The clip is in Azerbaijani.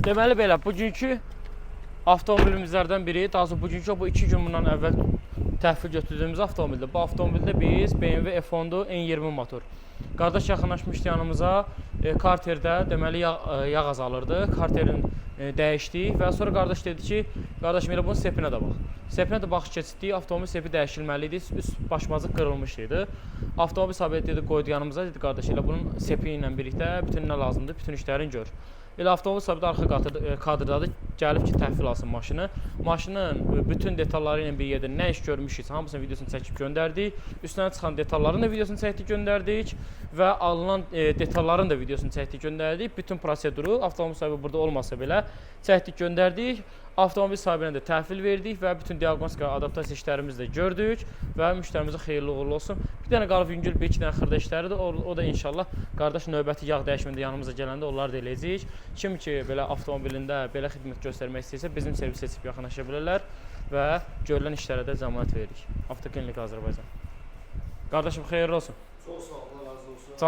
Deməli belə, bugünkü avtomobilimizlərdən biri, daha sonra bugünkü bu 2 gün bundan əvvəl təhvil götürdüyümüz avtomobildir. Bu avtomobildə biz BMW F10 N20 motor. Qardaş yaxınlaşmışdı yanımıza, karterdə deməli yağ azalırdı. Karterin dəyişdik və sonra qardaş dedi ki, qardaşım elə bunun sepinə də bax. Sepinə də baxış keçirdik, avtomobil sepi dəyişilməli idi, üst başmazı qırılmış idi. Avtomobil sahibi dedi, qoydu yanımıza, dedi qardaş elə bunun sepi ilə birlikdə bütün nə lazımdır, bütün işlərini gör. Elə avtomobil sahibi də arxa kadrdadır, gəlib ki, təhvil alsın maşını. Maşının bütün detalları ilə bir yerdə nə iş görmüşük, hamısının videosunu çəkib göndərdik. Üstünə çıxan detalların da videosunu çəkdik, göndərdik və alınan detalların da videosunu çəkdik, göndərdik. Bütün proseduru avtomobil sahibi burada olmasa belə çəkdik, göndərdik. Avtomobil sahibinə də təhvil verdik və bütün diaqnostika, adaptasiya işlərimizi də gördük və müştərimizə xeyirli uğurlu olsun. Bir dənə qalıb yüngül bir iki dənə xırda işləridir. O da inşallah qardaş növbəti yağ dəyişimində yanımıza gələndə onları da eləyəcəyik. Kim ki belə avtomobilində belə xidmət göstərmək istəyirsə bizim servis seçib yaxınlaşa bilərlər və görülən işlərə də zəmanət veririk. Avtoklinik Azərbaycan. Qardaşım xeyirli olsun. Çox sağ ol, Allah razı olsun.